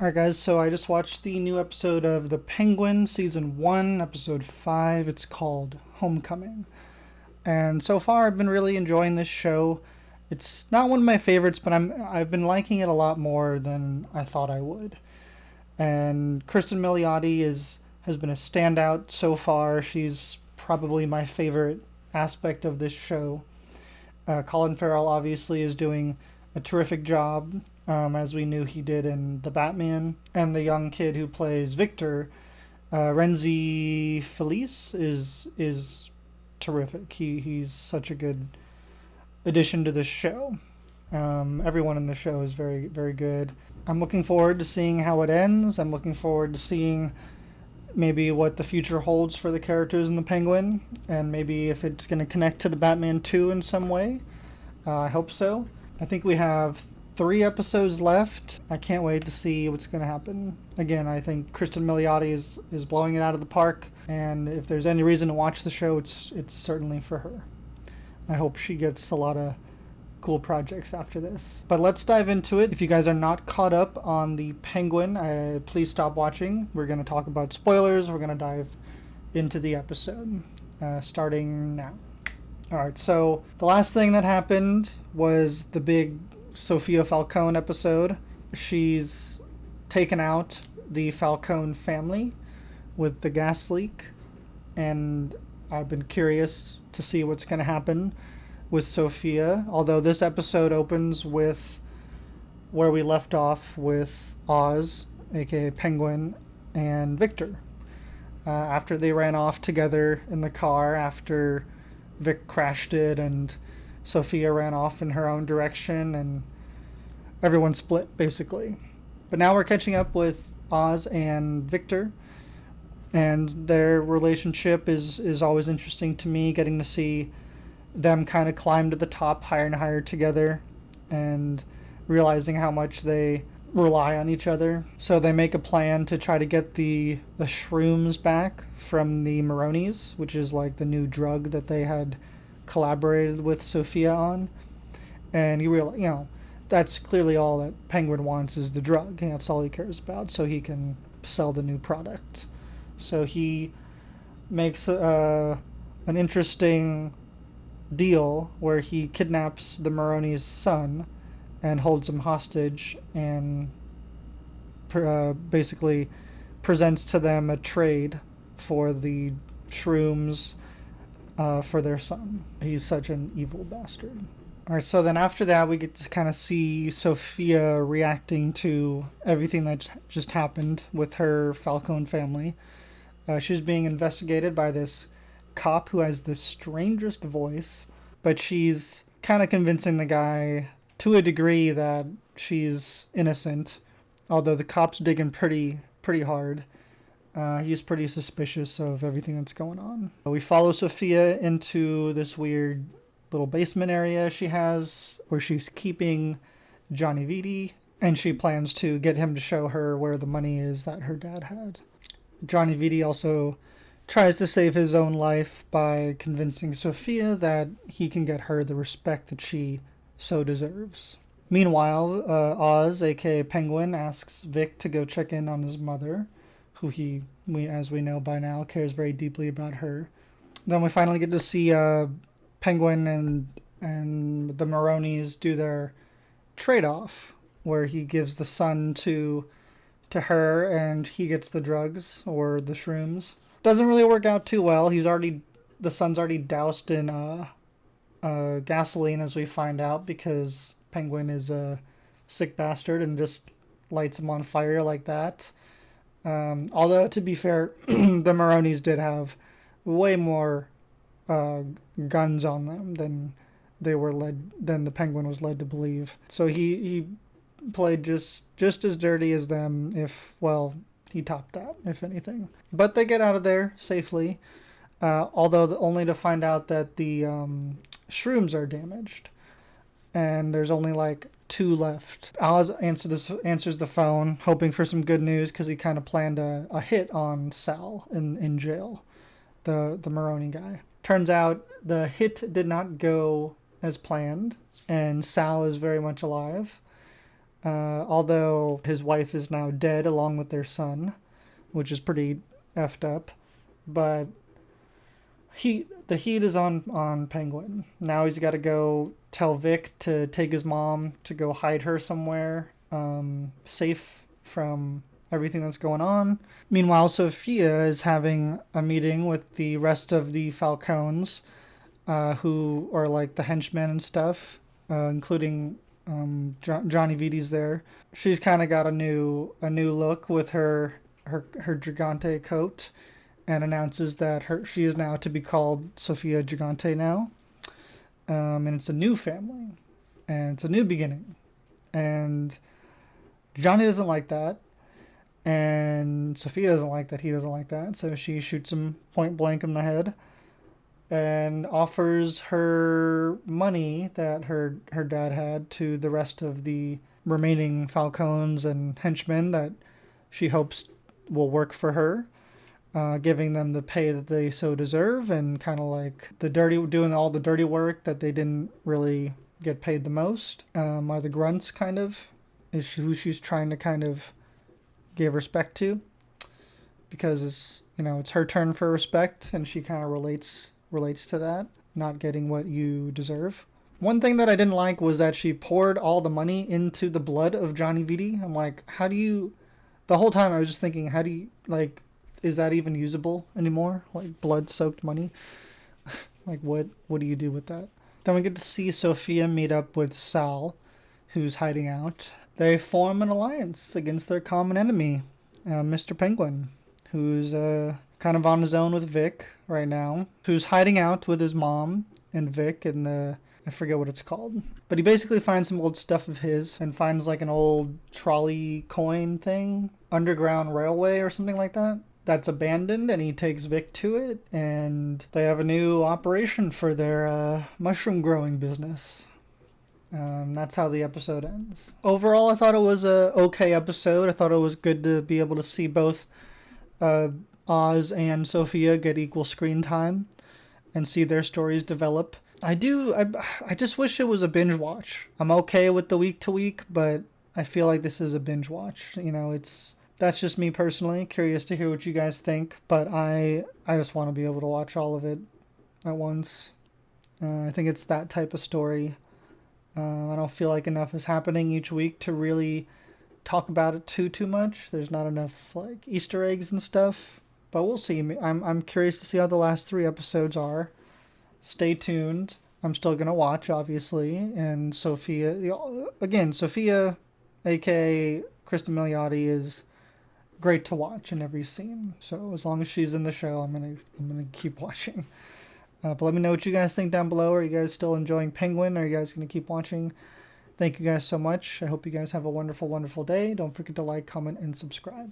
Alright, guys, so I just watched the new episode of The Penguin, Season 1, Episode 5. It's called Homecoming. And so far, I've been really enjoying this show. It's not one of my favorites, but I've been liking it a lot more than I thought I would. And Cristin Milioti has been a standout so far. She's probably my favorite aspect of this show. Colin Farrell obviously is doing a terrific job, as we knew he did in The Batman. And the young kid who plays Victor, Renzi Felice, is terrific. He's such a good addition to this show. Everyone in the show is very, very good. I'm looking forward to seeing how it ends. I'm looking forward to seeing maybe what the future holds for the characters in The Penguin, and maybe if it's going to connect to The Batman 2 in some way. I hope so. I think we have 3 episodes left. I can't wait to see what's going to happen. Again, I think Cristin Milioti is blowing it out of the park, and if there's any reason to watch the show, it's certainly for her. I hope she gets a lot of cool projects after this. But let's dive into it. If you guys are not caught up on The Penguin, please stop watching. We're going to talk about spoilers. We're going to dive into the episode, starting now. Alright, so the last thing that happened was the big Sophia Falcone episode. She's taken out the Falcone family with the gas leak, and I've been curious to see what's going to happen with Sophia, although this episode opens with where we left off with Oz, aka Penguin, and Victor. After they ran off together in the car after Vic crashed it and Sophia ran off in her own direction and everyone split, basically. But now we're catching up with Oz and Victor, and their relationship is always interesting to me, getting to see them kind of climb to the top higher and higher together and realizing how much they rely on each other. So they make a plan to try to get the shrooms back from the Maronis, which is like the new drug that they had collaborated with Sophia on. And you realize, that's clearly all that Penguin wants is the drug. That's all he cares about, so he can sell the new product. So he makes an interesting deal where he kidnaps the Maroni's son and holds him hostage and basically presents to them a trade for the shrooms for their son. He's such an evil bastard. Alright, so then after that we get to kind of see Sophia reacting to everything that just happened with her Falcone family. She's being investigated by this cop who has the strangest voice, but she's kind of convincing the guy to a degree that she's innocent, although the cop's digging pretty hard. He's pretty suspicious of everything that's going on. We follow Sophia into this weird little basement area she has where she's keeping Johnny Vitti, and she plans to get him to show her where the money is that her dad had. Johnny Vitti also tries to save his own life by convincing Sophia that he can get her the respect that she so deserves. Meanwhile, Oz, aka Penguin, asks Vic to go check in on his mother, who as we know by now, cares very deeply about her. Then we finally get to see Penguin and the Maronis do their trade-off, where he gives the son to her and he gets the drugs or the shrooms. Doesn't really work out too well. The son's already doused in gasoline, as we find out, because Penguin is a sick bastard and just lights him on fire like that. Although, to be fair, the Maronis did have way more guns on them than the Penguin was led to believe. So he played just as dirty as them, he topped that, if anything. But they get out of there safely, although only to find out that the shrooms are damaged, and there's only like 2 left. Oz answers the phone, hoping for some good news, because he kind of planned a hit on Sal in jail, the Maroni guy. Turns out the hit did not go as planned, and Sal is very much alive. Although his wife is now dead along with their son, which is pretty effed up. But the heat is on Penguin. Now he's got to go tell Vic to take his mom to go hide her somewhere, safe from everything that's going on. Meanwhile, Sophia is having a meeting with the rest of the Falcons, who are like the henchmen and stuff, including Johnny Vidi's there. She's kind of got a new look with her Gigante coat, and announces that she is now to be called Sophia Gigante now, and it's a new family, and it's a new beginning, and Johnny doesn't like that, and Sophia doesn't like that. He doesn't like that, so she shoots him point blank in the head, and offers her money that her dad had to the rest of the remaining Falcons and henchmen that she hopes will work for her, giving them the pay that they so deserve, and kind of like doing all the dirty work that they didn't really get paid the most, are the grunts, kind of, is who she's trying to kind of give respect to, because it's her turn for respect, and she kind of relates to that, not getting what you deserve. One thing that I didn't like was that she poured all the money into the blood of Johnny Viti. I'm like, how do you... The whole time I was just thinking, how do you, like, is that even usable anymore? Like, blood-soaked money? Like, what do you do with that? Then we get to see Sophia meet up with Sal, who's hiding out. They form an alliance against their common enemy, Mr. Penguin, who's kind of on his own with Vic right now, who's hiding out with his mom and Vic in I forget what it's called. But he basically finds some old stuff of his and finds like an old trolley coin thing, Underground Railway or something like that, that's abandoned, and he takes Vic to it, and they have a new operation for their mushroom growing business. That's how the episode ends. Overall, I thought it was a okay episode. I thought it was good to be able to see both Oz and Sophia get equal screen time and see their stories develop. I just wish it was a binge watch. I'm okay with the week to week, but I feel like this is a binge watch. That's just me personally. Curious to hear what you guys think, but I just want to be able to watch all of it at once. I think it's that type of story. I don't feel like enough is happening each week to really talk about it too much. There's not enough like Easter eggs and stuff, but we'll see. I'm curious to see how the last 3 episodes are. Stay tuned. I'm still gonna watch, obviously. And Sophia, aka Cristin Milioti, is great to watch in every scene. So as long as she's in the show, I'm gonna keep watching. But let me know what you guys think down below. Are you guys still enjoying Penguin? Are you guys gonna keep watching? Thank you guys so much. I hope you guys have a wonderful, wonderful day. Don't forget to like, comment, and subscribe.